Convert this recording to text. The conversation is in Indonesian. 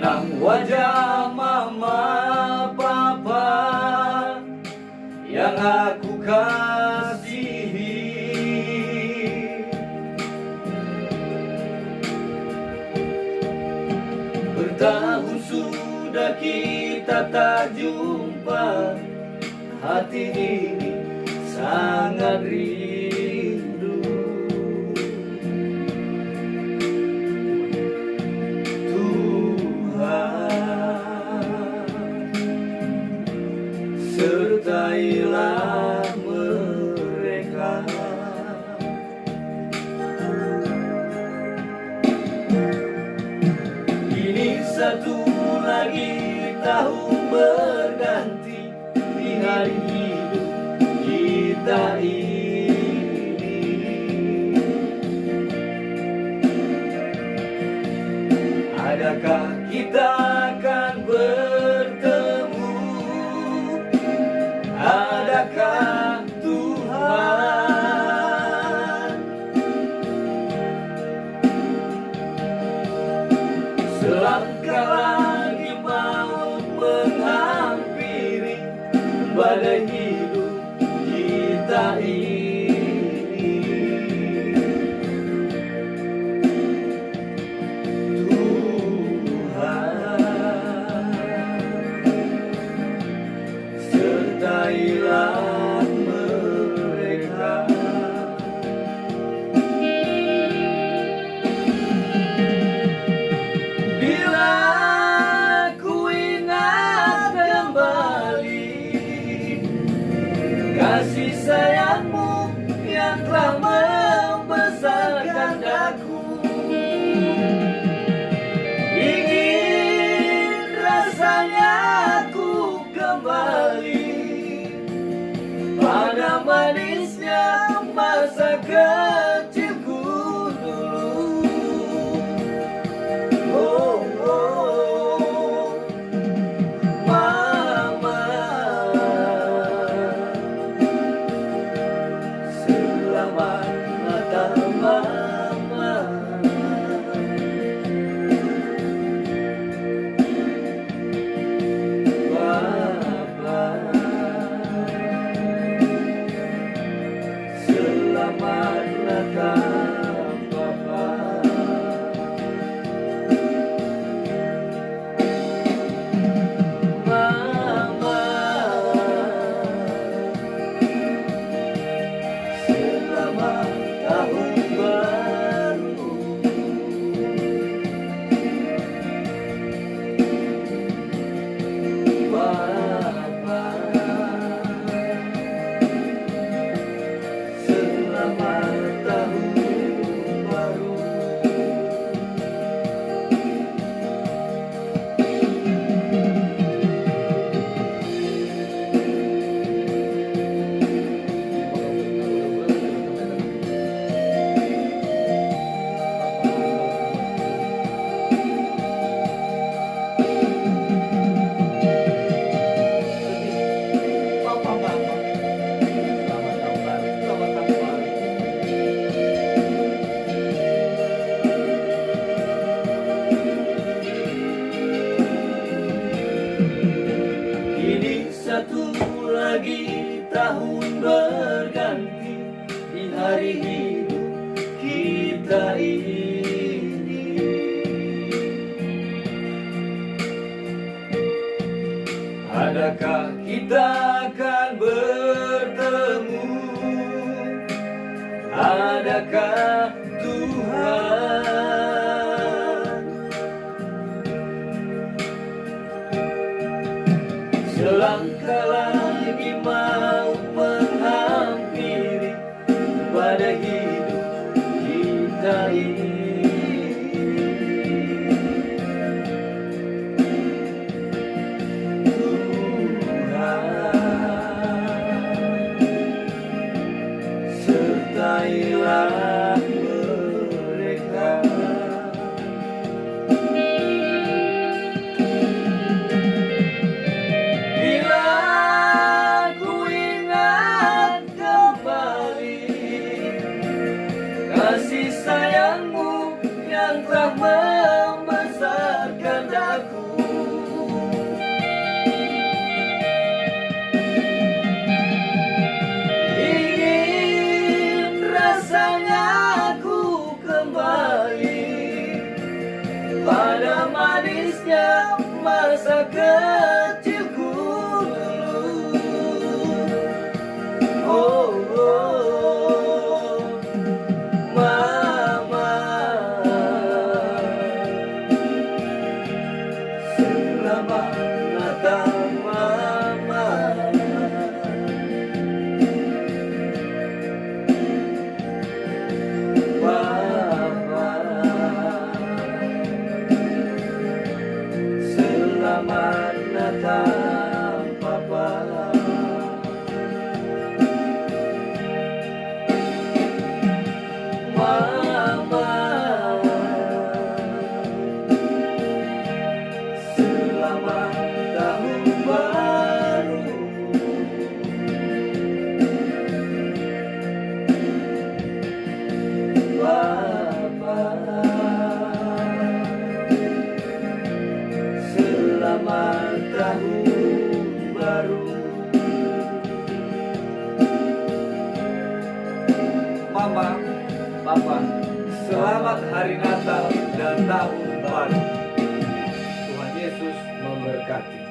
Kenang wajah mama papa yang aku kasihi. Bertahun sudah kita tak jumpa, hati ini sangat rindu. Sertailah mereka. Kini satu lagi tahun berganti di hari hidup kita ini. Adakah kita akan bertemu? Adakah Tuhan selangkah lagi mau menghampiri badai hidup kita ini? Tuhan, sertailah mereka. Bila ku ingat kembali kasih sayangmu yang telah membesarkan daku, ingin rasanya aku kembali pada manisnya masa kecilku dulu. Oh, oh, mama, selamat Natal mama. Selamat Natal Papa. Mama, selamat tahun baru. Papa, selamat tahun baru. Kini satu lagi tahun berganti di hari hidup kita ini. Adakah kita akan bertemu? Adakah Tuhan selangkah lagi mau menghampiri badai hidup kita ini? Tuhan, sertailah mereka. Kasih sayangmu yang telah membesarkan aku, masa kecilku dulu. Oh, oh, Mama, selamat Natal Mama. Papa, selamat Natal Papa. Mama, selamat tahun baru. Papa, selamat tahun baru. Mama, Papa, selamat hari Natal dan tahun baru. Tuhan Yesus memberkati.